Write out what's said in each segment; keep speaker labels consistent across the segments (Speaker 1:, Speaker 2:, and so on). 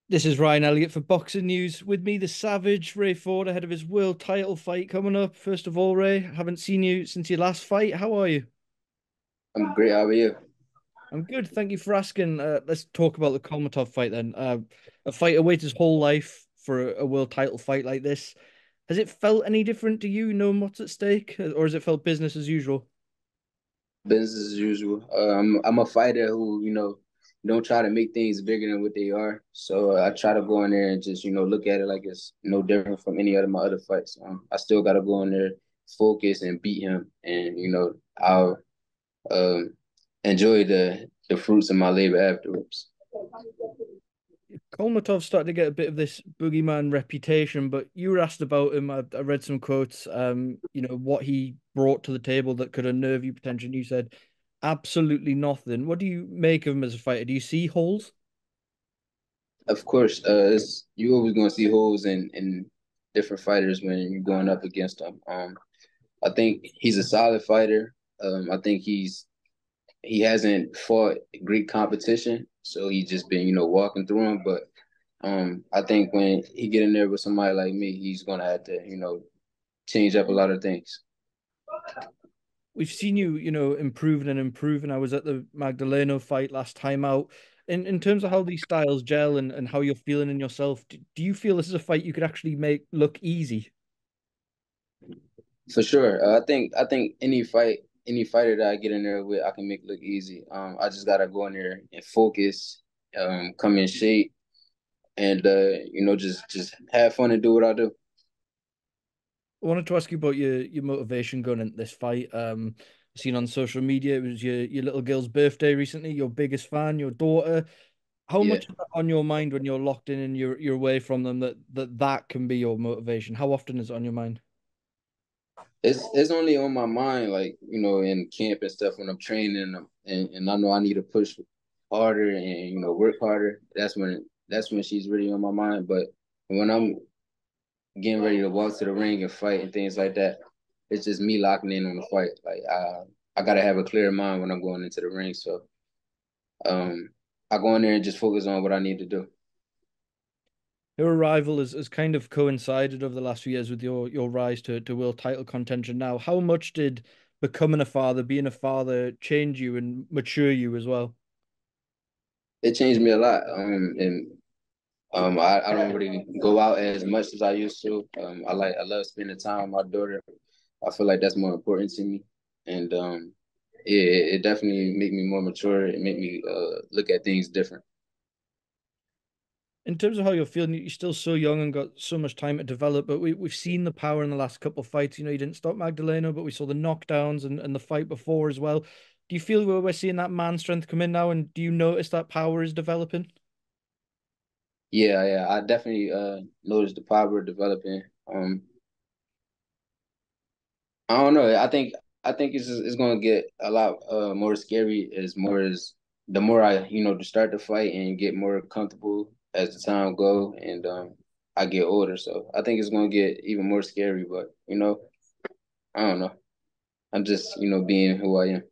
Speaker 1: This is Ryan Elliott for Boxing News. With me, the Savage, Ray Ford, ahead of his world title fight coming up. First of all, Ray, haven't seen you since your last fight. How are you?
Speaker 2: I'm great. How are you?
Speaker 1: I'm good. Thank you for asking. Let's talk about the Kholmatov fight then. A fighter waits his whole life for a world title fight like this. Has it felt any different to you, knowing what's at stake, or has it felt business as usual?
Speaker 2: Business as usual. I'm a fighter who, don't try to make things bigger than what they are. So I try to go in there and just, look at it like it's no different from any other my other fights. I still got to go in there, focus, and beat him, and I'll um, enjoy the fruits of my labor afterwards.
Speaker 1: Kolmatov started to get a bit of this boogeyman reputation, but you were asked about him. I read some quotes, what he brought to the table that could unnerve you potentially. And you said absolutely nothing. What do you make of him as a fighter? Do you see holes?
Speaker 2: Of course, you always gonna see holes in different fighters when you're going up against them. I think he's a solid fighter. I think he hasn't fought great competition, so he's just been walking through them. But I think when he get in there with somebody like me, he's gonna have to change up a lot of things.
Speaker 1: We've seen you, improving and improving. I was at the Magdaleno fight last time out. In terms of how these styles gel and how you're feeling in yourself, do you feel this is a fight you could actually make look easy?
Speaker 2: For sure, I think any fighter that I get in there with, I can make look easy. I just gotta go in there and focus, come in shape, and just have fun and do what I do.
Speaker 1: I wanted to ask you about your motivation going into this fight. I've seen on social media it was your little girl's birthday recently. Your biggest fan, your daughter. How
Speaker 2: Yeah.
Speaker 1: much is that on your mind when you're locked in and you're away from them that can be your motivation? How often is it on your mind?
Speaker 2: It's only on my mind, like in camp and stuff when I'm training, and I know I need to push harder and work harder. That's when she's really on my mind. But when I'm getting ready to walk to the ring and fight and things like that, it's just me locking in on the fight. Like I gotta have a clear mind when I'm going into the ring. So um, I go in there and just focus on what I need to do.
Speaker 1: Your arrival has kind of coincided over the last few years with your rise to world title contention now. How much did becoming a father, being a father, change you and mature you as well?
Speaker 2: It changed me a lot. And I don't really go out as much as I used to. I love spending time with my daughter. I feel like that's more important to me, and it definitely make me more mature. It make me look at things different.
Speaker 1: In terms of how you're feeling, you're still so young and got so much time to develop. But we've seen the power in the last couple of fights. You didn't stop Magdaleno, but we saw the knockdowns and the fight before as well. Do you feel we're seeing that man strength come in now? And do you notice that power is developing?
Speaker 2: Yeah, I definitely noticed the power developing. I don't know. I think it's gonna get a lot more scary as the more I to start the fight and get more comfortable as the time go and I get older. So I think it's gonna get even more scary. But I don't know. I'm just being who I am.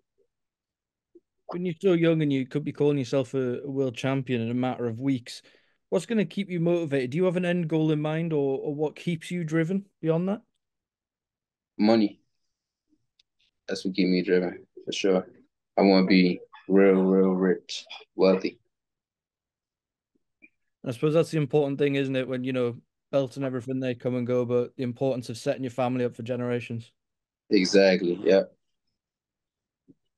Speaker 1: When you're so young and you could be calling yourself a world champion in a matter of weeks, what's going to keep you motivated? Do you have an end goal in mind or what keeps you driven beyond that?
Speaker 2: Money. That's what keep me driven for sure. I want to be real rich, wealthy.
Speaker 1: I suppose that's the important thing, isn't it? When, belts and everything, they come and go, but the importance of setting your family up for generations.
Speaker 2: Exactly. Yeah.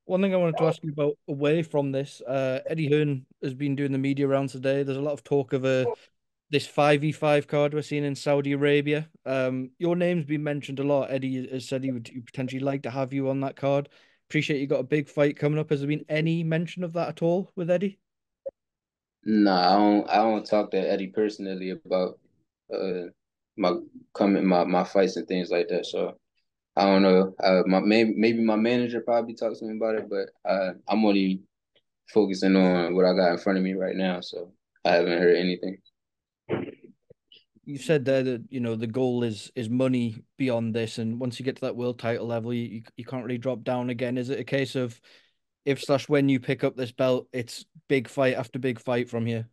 Speaker 1: One thing I wanted to ask you about away from this, Eddie Hearn has been doing the media rounds today. There's a lot of talk of this 5v5 card we're seeing in Saudi Arabia. Your name's been mentioned a lot. Eddie has said he would potentially like to have you on that card. Appreciate you got a big fight coming up. Has there been any mention of that at all with Eddie?
Speaker 2: Nah, I don't talk to Eddie personally about uh my my fights and things like that. So I don't know. Maybe my manager probably talks to me about it, but I'm only focusing on what I got in front of me right now. So I haven't heard anything.
Speaker 1: You said there that the goal is money beyond this, and once you get to that world title level, you can't really drop down again. Is it a case of if slash when you pick up this belt, it's big fight after big fight from here?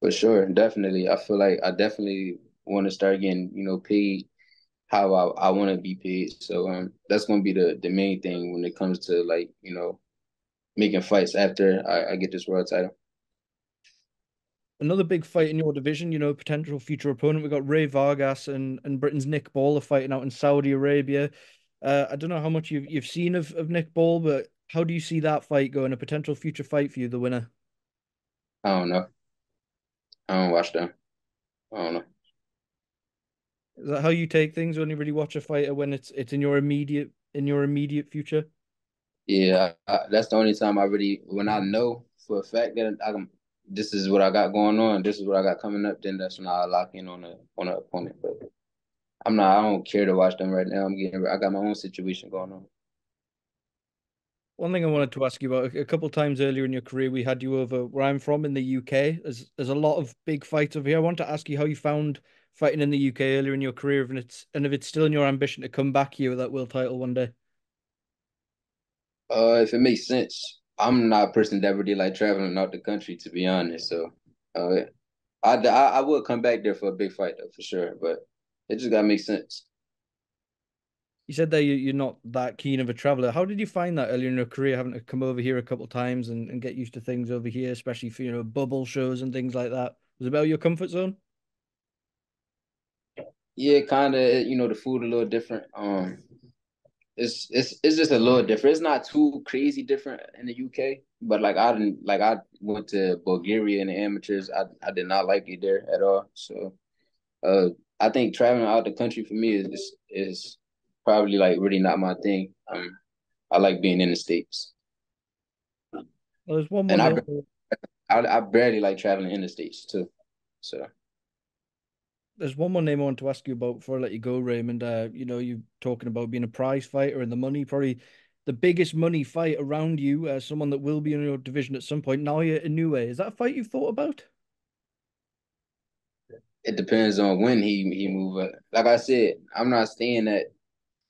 Speaker 2: For sure, definitely. I feel like I definitely want to start getting, paid how I want to be paid. So that's gonna be the main thing when it comes to like, making fights after I get this world title.
Speaker 1: Another big fight in your division, potential future opponent. We've got Ray Vargas and Britain's Nick Ball are fighting out in Saudi Arabia. I don't know how much you've seen of Nick Ball, but how do you see that fight going? A potential future fight for you, the winner.
Speaker 2: I don't know. I don't watch them. I don't know.
Speaker 1: Is that how you take things? Only really watch a fighter when it's in your immediate future?
Speaker 2: Yeah, that's the only time I really when I know for a fact that this is what I got going on, this is what I got coming up, then that's when I lock in on an opponent. But I don't care to watch them right now. I got my own situation going on.
Speaker 1: One thing I wanted to ask you about, a couple of times earlier in your career, we had you over where I'm from in the UK. There's a lot of big fights over here. I want to ask you how you found fighting in the UK earlier in your career, and if it's still in your ambition to come back here with that world title one day.
Speaker 2: If it makes sense, I'm not a person that really like traveling out the country, to be honest. So, uh, I would come back there for a big fight though, for sure. But it just gotta make sense.
Speaker 1: You said that you're not that keen of a traveler. How did you find that earlier in your career, having to come over here a couple of times and get used to things over here, especially for, bubble shows and things like that? Was it about your comfort zone?
Speaker 2: Yeah, kind of. The food a little different. It's just a little different. It's not too crazy different in the UK, but I went to Bulgaria in the amateurs. I did not like it there at all. So uh, I think traveling out the country for me is probably like really not my thing. I like being in the states,
Speaker 1: Well, there's one more
Speaker 2: and
Speaker 1: name.
Speaker 2: I barely like traveling in the states too. So
Speaker 1: There's one more name I want to ask you about before I let you go, Raymond. You talking about being a prize fighter and the money, probably the biggest money fight around you, someone that will be in your division at some point. Naoya Inoue. Is that a fight you've thought about?
Speaker 2: it depends on when he move up. Like I said, I'm not staying at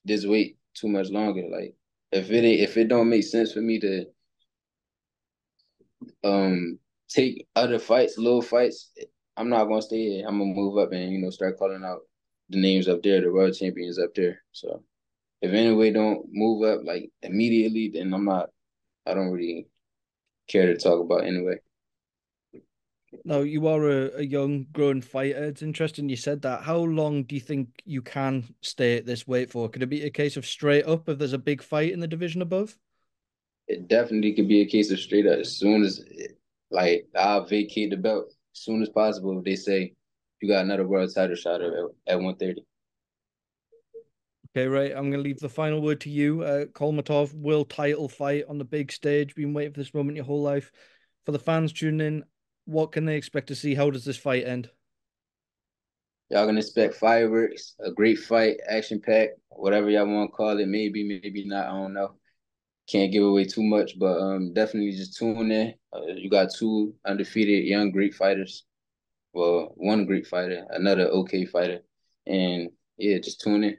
Speaker 2: this weight too much longer. Like if it don't make sense for me to take other fights, little fights, I'm not gonna stay here. I'm gonna move up and start calling out the names up there, the world champions up there. So if anyway don't move up like immediately, then I'm not. I don't really care to talk about anyway.
Speaker 1: No, you are a young, growing fighter. It's interesting you said that. How long do you think you can stay at this weight for? Could it be a case of straight up if there's a big fight in the division above?
Speaker 2: It definitely could be a case of straight up as soon as like I'll vacate the belt as soon as possible if they say you got another world title shot at 130.
Speaker 1: Okay, right. I'm going to leave the final word to you. Kholmatov, world title fight on the big stage. Been waiting for this moment your whole life. For the fans tuning in, what can they expect to see? How does this fight end?
Speaker 2: Y'all gonna expect fireworks, a great fight, action packed, whatever y'all want to call it. Maybe, maybe not. I don't know. Can't give away too much, but definitely just tune in. You got two undefeated young Greek fighters. Well, one Greek fighter, another okay fighter, and yeah, just tune in.